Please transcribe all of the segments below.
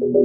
Mungkinkah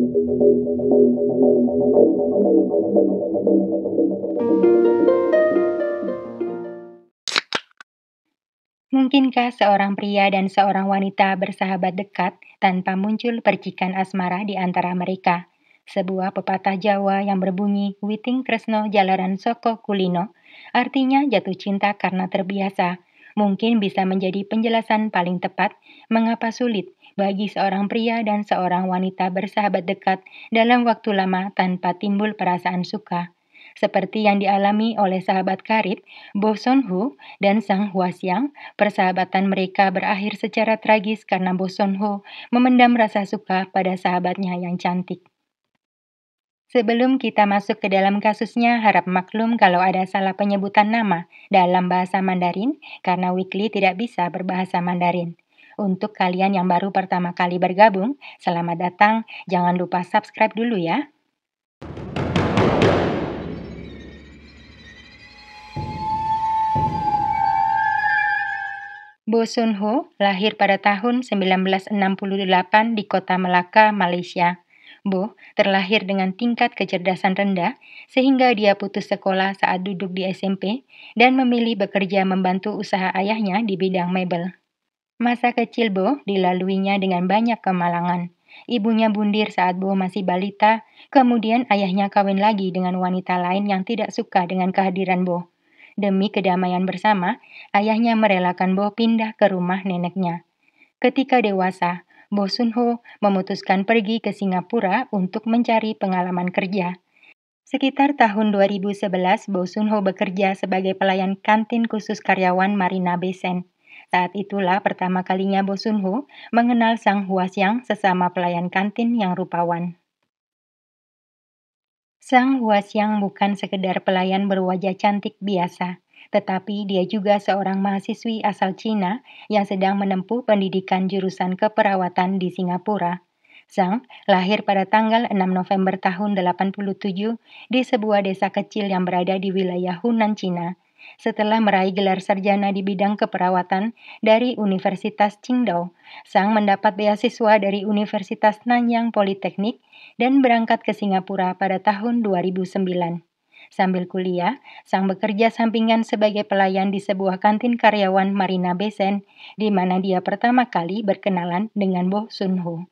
seorang pria dan seorang wanita bersahabat dekat tanpa muncul percikan asmara di antara mereka? Sebuah pepatah Jawa yang berbunyi Witing Kresno Jalaran Soko Kulino, artinya jatuh cinta karena terbiasa, mungkin bisa menjadi penjelasan paling tepat mengapa sulit bagi seorang pria dan seorang wanita bersahabat dekat dalam waktu lama tanpa timbul perasaan suka. Seperti yang dialami oleh sahabat karib, Bo Son Ho dan Sang Hwasyang, persahabatan mereka berakhir secara tragis karena Bo Son Ho memendam rasa suka pada sahabatnya yang cantik. Sebelum kita masuk ke dalam kasusnya, harap maklum kalau ada salah penyebutan nama dalam bahasa Mandarin karena Weekly tidak bisa berbahasa Mandarin. Untuk kalian yang baru pertama kali bergabung, selamat datang. Jangan lupa subscribe dulu ya. Bo Sun Ho lahir pada tahun 1968 di kota Melaka, Malaysia. Bo terlahir dengan tingkat kecerdasan rendah sehingga dia putus sekolah saat duduk di SMP dan memilih bekerja membantu usaha ayahnya di bidang mebel. Masa kecil Bo dilaluinya dengan banyak kemalangan. Ibunya bundir saat Bo masih balita, kemudian ayahnya kawin lagi dengan wanita lain yang tidak suka dengan kehadiran Bo. Demi kedamaian bersama, ayahnya merelakan Bo pindah ke rumah neneknya. Ketika dewasa, Bo Sun Ho memutuskan pergi ke Singapura untuk mencari pengalaman kerja. Sekitar tahun 2011, Bo Sun Ho bekerja sebagai pelayan kantin khusus karyawan Marina Bay Sands. Saat itulah pertama kalinya Bo Sun Ho mengenal Sang Hwasyang, sesama pelayan kantin yang rupawan. Sang Hwasyang bukan sekedar pelayan berwajah cantik biasa, tetapi dia juga seorang mahasiswi asal Cina yang sedang menempuh pendidikan jurusan keperawatan di Singapura. Sang lahir pada tanggal 6 November tahun 87 di sebuah desa kecil yang berada di wilayah Hunan, Cina. Setelah meraih gelar sarjana di bidang keperawatan dari Universitas Qingdao, Sang mendapat beasiswa dari Universitas Nanyang Politeknik dan berangkat ke Singapura pada tahun 2009. Sambil kuliah, Sang bekerja sampingan sebagai pelayan di sebuah kantin karyawan Marina Bay Sands, di mana dia pertama kali berkenalan dengan Bo Sun Ho.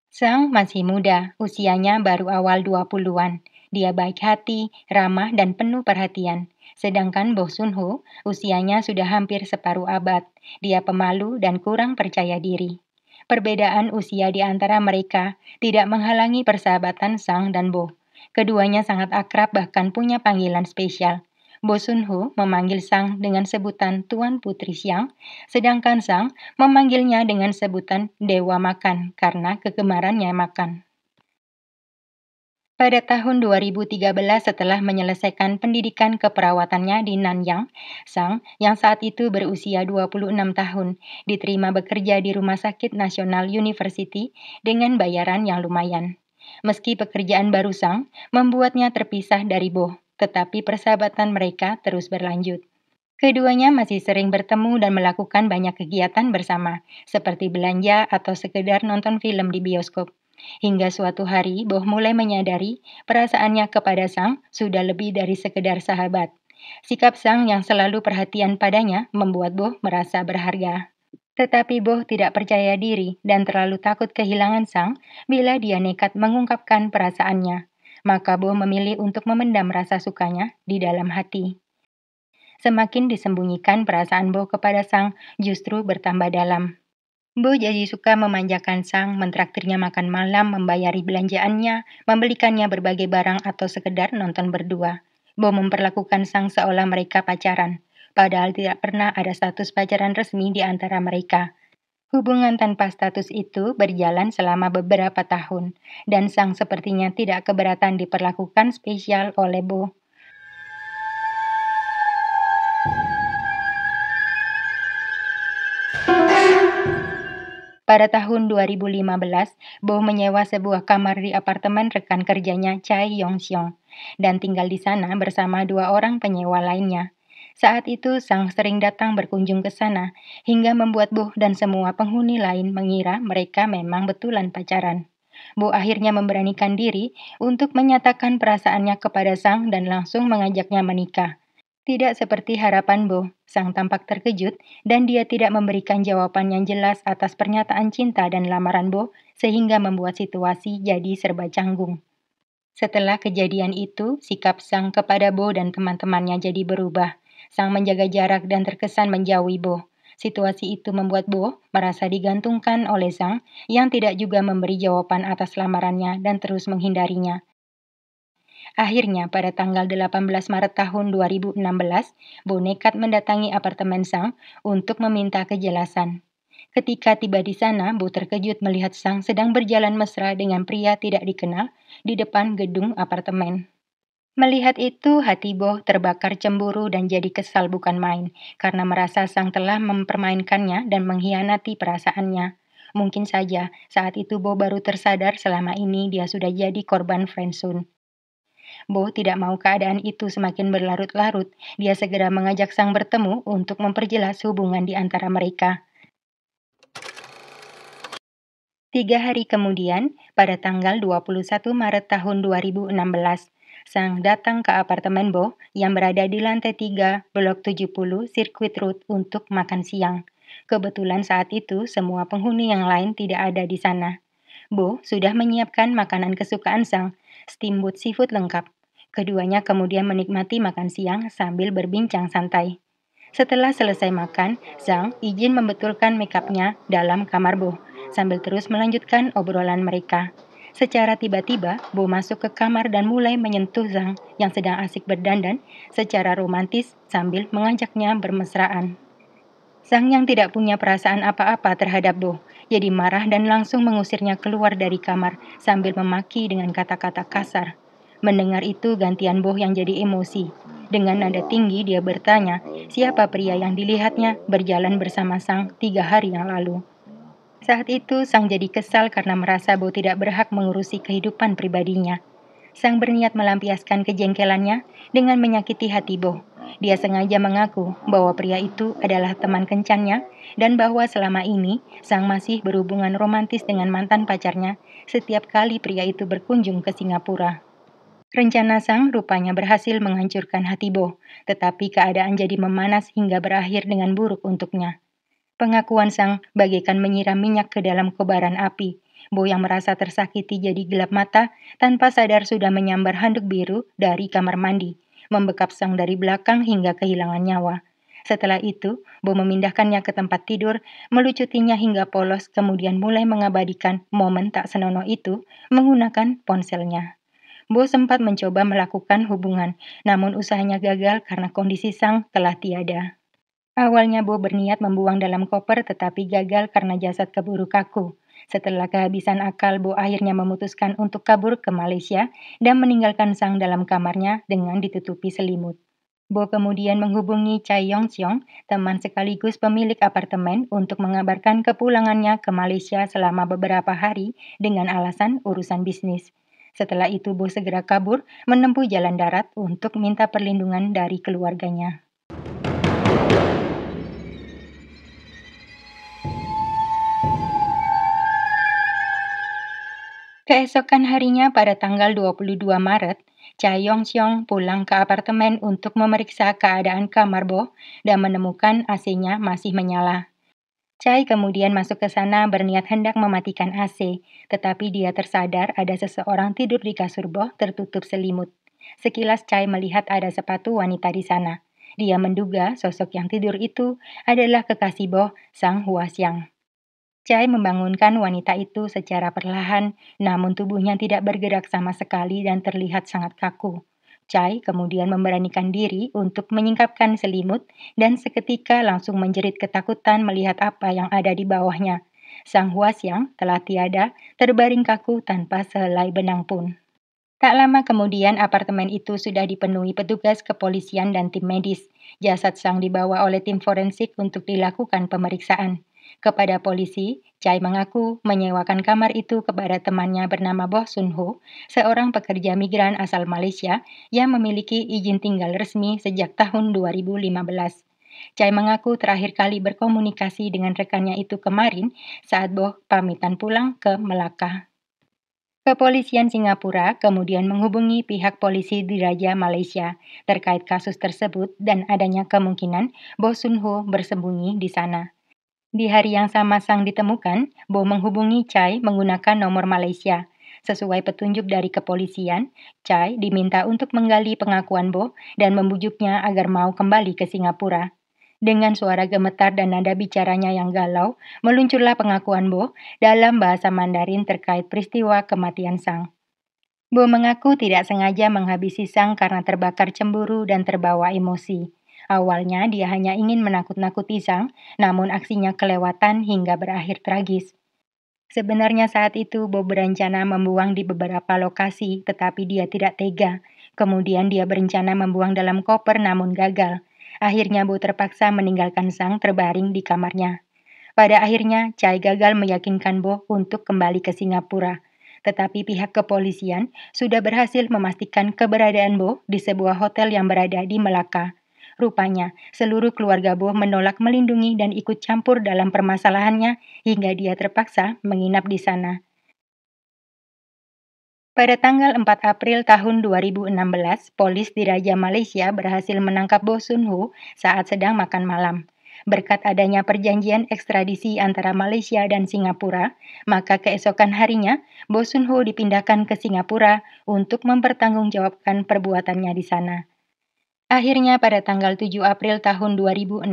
Sang masih muda, usianya baru awal 20-an. Dia baik hati, ramah, dan penuh perhatian. Sedangkan Bo Sun Ho, usianya sudah hampir separuh abad. Dia pemalu dan kurang percaya diri. Perbedaan usia di antara mereka tidak menghalangi persahabatan Sang dan Bo. Keduanya sangat akrab bahkan punya panggilan spesial. Bo Sun Ho memanggil Sang dengan sebutan Tuan Putri Siang, sedangkan Sang memanggilnya dengan sebutan Dewa Makan karena kegemarannya makan. Pada tahun 2013 setelah menyelesaikan pendidikan keperawatannya di Nanyang, Sang yang saat itu berusia 26 tahun diterima bekerja di Rumah Sakit Nasional University dengan bayaran yang lumayan. Meski pekerjaan baru Sang membuatnya terpisah dari Bo, tetapi persahabatan mereka terus berlanjut. Keduanya masih sering bertemu dan melakukan banyak kegiatan bersama, seperti belanja atau sekedar nonton film di bioskop. Hingga suatu hari, Boh mulai menyadari perasaannya kepada Sang sudah lebih dari sekedar sahabat. Sikap Sang yang selalu perhatian padanya membuat Boh merasa berharga. Tetapi Boh tidak percaya diri dan terlalu takut kehilangan Sang bila dia nekat mengungkapkan perasaannya. Maka Boh memilih untuk memendam rasa sukanya di dalam hati. Semakin disembunyikan perasaan Bo kepada Sang justru bertambah dalam. Bo jadi suka memanjakan Sang, mentraktirnya makan malam, membayari belanjaannya, membelikannya berbagai barang atau sekedar nonton berdua. Bo memperlakukan Sang seolah mereka pacaran, padahal tidak pernah ada status pacaran resmi di antara mereka. Hubungan tanpa status itu berjalan selama beberapa tahun, dan Sang sepertinya tidak keberatan diperlakukan spesial oleh Bo. Pada tahun 2015, Bo menyewa sebuah kamar di apartemen rekan kerjanya Chai Yong-seong dan tinggal di sana bersama 2 orang penyewa lainnya. Saat itu Sang sering datang berkunjung ke sana hingga membuat Bo dan semua penghuni lain mengira mereka memang betulan pacaran. Bo akhirnya memberanikan diri untuk menyatakan perasaannya kepada Sang dan langsung mengajaknya menikah. Tidak seperti harapan Bo, Sang tampak terkejut dan dia tidak memberikan jawaban yang jelas atas pernyataan cinta dan lamaran Bo, sehingga membuat situasi jadi serba canggung. Setelah kejadian itu, sikap Sang kepada Bo dan teman-temannya jadi berubah. Sang menjaga jarak dan terkesan menjauhi Bo. Situasi itu membuat Bo merasa digantungkan oleh Sang yang tidak juga memberi jawaban atas lamarannya dan terus menghindarinya. Akhirnya, pada tanggal 18 Maret tahun 2016, Bo nekat mendatangi apartemen Sang untuk meminta kejelasan. Ketika tiba di sana, Bo terkejut melihat Sang sedang berjalan mesra dengan pria tidak dikenal di depan gedung apartemen. Melihat itu, hati Bo terbakar cemburu dan jadi kesal bukan main, karena merasa Sang telah mempermainkannya dan mengkhianati perasaannya. Mungkin saja saat itu Bo baru tersadar selama ini dia sudah jadi korban friendzone. Bo tidak mau keadaan itu semakin berlarut-larut. Dia segera mengajak Sang bertemu untuk memperjelas hubungan di antara mereka. 3 hari kemudian, pada tanggal 21 Maret tahun 2016, Sang datang ke apartemen Bo yang berada di lantai 3, Blok 70, Circuit Road untuk makan siang. Kebetulan saat itu semua penghuni yang lain tidak ada di sana. Bo sudah menyiapkan makanan kesukaan Sang, steamboat seafood lengkap. Keduanya kemudian menikmati makan siang sambil berbincang santai. Setelah selesai makan, Zhang izin membetulkan makeupnya dalam kamar Bo, sambil terus melanjutkan obrolan mereka. Secara tiba-tiba, Bo masuk ke kamar dan mulai menyentuh Zhang yang sedang asik berdandan secara romantis sambil mengajaknya bermesraan. Zhang yang tidak punya perasaan apa-apa terhadap Bo, jadi marah dan langsung mengusirnya keluar dari kamar sambil memaki dengan kata-kata kasar. Mendengar itu gantian Bo yang jadi emosi. Dengan nada tinggi dia bertanya, siapa pria yang dilihatnya berjalan bersama Sang 3 hari yang lalu. Saat itu Sang jadi kesal karena merasa Bo tidak berhak mengurusi kehidupan pribadinya. Sang berniat melampiaskan kejengkelannya dengan menyakiti hati Bo. Dia sengaja mengaku bahwa pria itu adalah teman kencannya dan bahwa selama ini Sang masih berhubungan romantis dengan mantan pacarnya setiap kali pria itu berkunjung ke Singapura. Rencana Sang rupanya berhasil menghancurkan hati Bo, tetapi keadaan jadi memanas hingga berakhir dengan buruk untuknya. Pengakuan Sang bagaikan menyiram minyak ke dalam kobaran api. Bo yang merasa tersakiti jadi gelap mata, tanpa sadar sudah menyambar handuk biru dari kamar mandi, membekap Sang dari belakang hingga kehilangan nyawa. Setelah itu, Bo memindahkannya ke tempat tidur, melucutinya hingga polos, kemudian mulai mengabadikan momen tak senonoh itu menggunakan ponselnya. Bo sempat mencoba melakukan hubungan, namun usahanya gagal karena kondisi Sang telah tiada. Awalnya Bo berniat membuang dalam koper tetapi gagal karena jasad keburu kaku. Setelah kehabisan akal, Bo akhirnya memutuskan untuk kabur ke Malaysia dan meninggalkan Sang dalam kamarnya dengan ditutupi selimut. Bo kemudian menghubungi Chai Yong Siong, teman sekaligus pemilik apartemen, untuk mengabarkan kepulangannya ke Malaysia selama beberapa hari dengan alasan urusan bisnis. Setelah itu Bo segera kabur menempuh jalan darat untuk minta perlindungan dari keluarganya. Keesokan harinya pada tanggal 22 Maret, Cha Yong-seong pulang ke apartemen untuk memeriksa keadaan kamar Bo dan menemukan AC-nya masih menyala. Chai kemudian masuk ke sana berniat hendak mematikan AC, tetapi dia tersadar ada seseorang tidur di kasur Bo tertutup selimut. Sekilas Chai melihat ada sepatu wanita di sana. Dia menduga sosok yang tidur itu adalah kekasih Bo, Sang Hua Xiang. Chai membangunkan wanita itu secara perlahan, namun tubuhnya tidak bergerak sama sekali dan terlihat sangat kaku. Chai kemudian memberanikan diri untuk menyingkapkan selimut dan seketika langsung menjerit ketakutan melihat apa yang ada di bawahnya. Sang Huaxiang telah tiada, terbaring kaku tanpa sehelai benang pun. Tak lama kemudian apartemen itu sudah dipenuhi petugas kepolisian dan tim medis. Jasad Sang dibawa oleh tim forensik untuk dilakukan pemeriksaan. Kepada polisi, Chai mengaku menyewakan kamar itu kepada temannya bernama Boh Sun Ho, seorang pekerja migran asal Malaysia yang memiliki izin tinggal resmi sejak tahun 2015. Chai mengaku terakhir kali berkomunikasi dengan rekannya itu kemarin saat Boh pamitan pulang ke Melaka. Kepolisian Singapura kemudian menghubungi pihak polisi Diraja Malaysia terkait kasus tersebut dan adanya kemungkinan Bo Sun Ho bersembunyi di sana. Di hari yang sama Sang ditemukan, Bo menghubungi Chai menggunakan nomor Malaysia. Sesuai petunjuk dari kepolisian, Chai diminta untuk menggali pengakuan Bo dan membujuknya agar mau kembali ke Singapura. Dengan suara gemetar dan nada bicaranya yang galau, meluncurlah pengakuan Bo dalam bahasa Mandarin terkait peristiwa kematian Sang. Bo mengaku tidak sengaja menghabisi Sang karena terbakar cemburu dan terbawa emosi. Awalnya dia hanya ingin menakut-nakuti Sang, namun aksinya kelewatan hingga berakhir tragis. Sebenarnya saat itu Bo berencana membuang di beberapa lokasi, tetapi dia tidak tega. Kemudian dia berencana membuang dalam koper namun gagal. Akhirnya Bo terpaksa meninggalkan Sang terbaring di kamarnya. Pada akhirnya, Chai gagal meyakinkan Bo untuk kembali ke Singapura. Tetapi pihak kepolisian sudah berhasil memastikan keberadaan Bo di sebuah hotel yang berada di Melaka. Rupanya, seluruh keluarga Bo menolak melindungi dan ikut campur dalam permasalahannya hingga dia terpaksa menginap di sana. Pada tanggal 4 April tahun 2016, polis di Raja Malaysia berhasil menangkap Bo Sun Ho saat sedang makan malam. Berkat adanya perjanjian ekstradisi antara Malaysia dan Singapura, maka keesokan harinya Bo Sun Ho dipindahkan ke Singapura untuk mempertanggungjawabkan perbuatannya di sana. Akhirnya pada tanggal 7 April tahun 2016,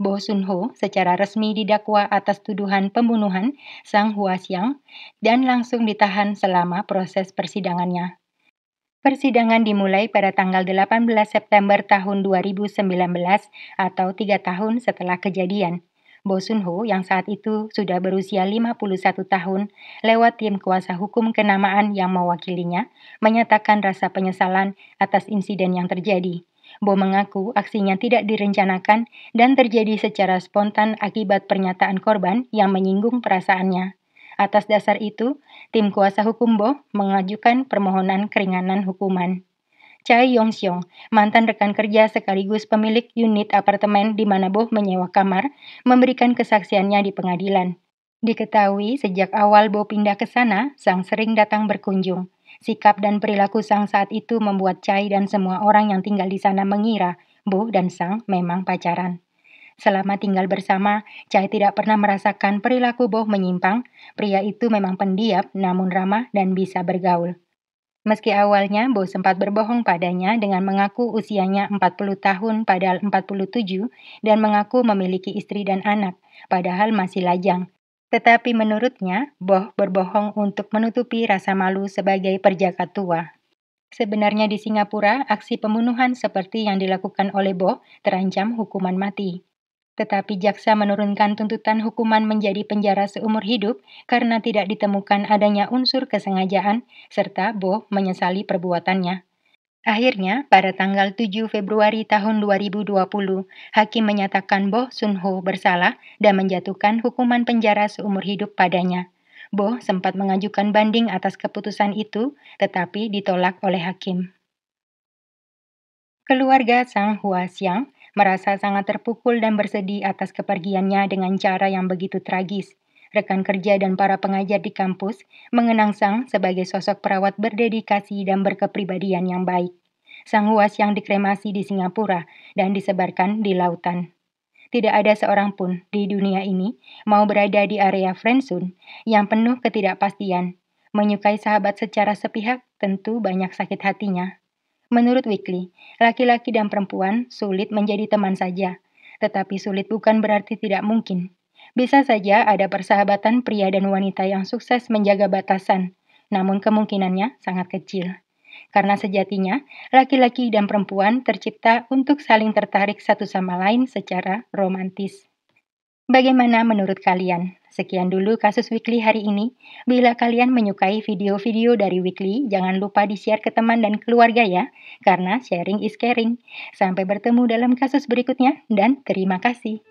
Bo Sun Ho secara resmi didakwa atas tuduhan pembunuhan Sang Hua Xiang dan langsung ditahan selama proses persidangannya. Persidangan dimulai pada tanggal 18 September tahun 2019 atau 3 tahun setelah kejadian. Bo Sun Ho yang saat itu sudah berusia 51 tahun, lewat tim kuasa hukum kenamaan yang mewakilinya, menyatakan rasa penyesalan atas insiden yang terjadi. Bo mengaku aksinya tidak direncanakan dan terjadi secara spontan akibat pernyataan korban yang menyinggung perasaannya. Atas dasar itu, tim kuasa hukum Bo mengajukan permohonan keringanan hukuman. Chai Yong-seong, mantan rekan kerja sekaligus pemilik unit apartemen di mana Bo menyewa kamar, memberikan kesaksiannya di pengadilan. Diketahui sejak awal Bo pindah ke sana, Sang sering datang berkunjung. Sikap dan perilaku Sang saat itu membuat Chai dan semua orang yang tinggal di sana mengira Bo dan Sang memang pacaran. Selama tinggal bersama, Chai tidak pernah merasakan perilaku Bo menyimpang. Pria itu memang pendiam, namun ramah dan bisa bergaul. Meski awalnya Bo sempat berbohong padanya dengan mengaku usianya 40 tahun padahal 47 dan mengaku memiliki istri dan anak, padahal masih lajang. Tetapi menurutnya, Bo berbohong untuk menutupi rasa malu sebagai perjaka tua. Sebenarnya di Singapura, aksi pembunuhan seperti yang dilakukan oleh Bo terancam hukuman mati. Tetapi jaksa menurunkan tuntutan hukuman menjadi penjara seumur hidup karena tidak ditemukan adanya unsur kesengajaan serta Bo menyesali perbuatannya. Akhirnya, pada tanggal 7 Februari tahun 2020, hakim menyatakan Bo Sun Ho bersalah dan menjatuhkan hukuman penjara seumur hidup padanya. Bo sempat mengajukan banding atas keputusan itu, tetapi ditolak oleh hakim. Keluarga Sang Hua Xiang merasa sangat terpukul dan bersedih atas kepergiannya dengan cara yang begitu tragis. Rekan kerja dan para pengajar di kampus mengenang Sang sebagai sosok perawat berdedikasi dan berkepribadian yang baik. Sang Hua Xiang dikremasi di Singapura dan disebarkan di lautan. Tidak ada seorang pun di dunia ini mau berada di area friendzone yang penuh ketidakpastian. Menyukai sahabat secara sepihak tentu banyak sakit hatinya. Menurut Weekly, laki-laki dan perempuan sulit menjadi teman saja, tetapi sulit bukan berarti tidak mungkin. Bisa saja ada persahabatan pria dan wanita yang sukses menjaga batasan, namun kemungkinannya sangat kecil. Karena sejatinya, laki-laki dan perempuan tercipta untuk saling tertarik satu sama lain secara romantis. Bagaimana menurut kalian? Sekian dulu kasus Weekly hari ini. Bila kalian menyukai video-video dari Weekly, jangan lupa di-share ke teman dan keluarga ya, karena sharing is caring. Sampai bertemu dalam kasus berikutnya, dan terima kasih.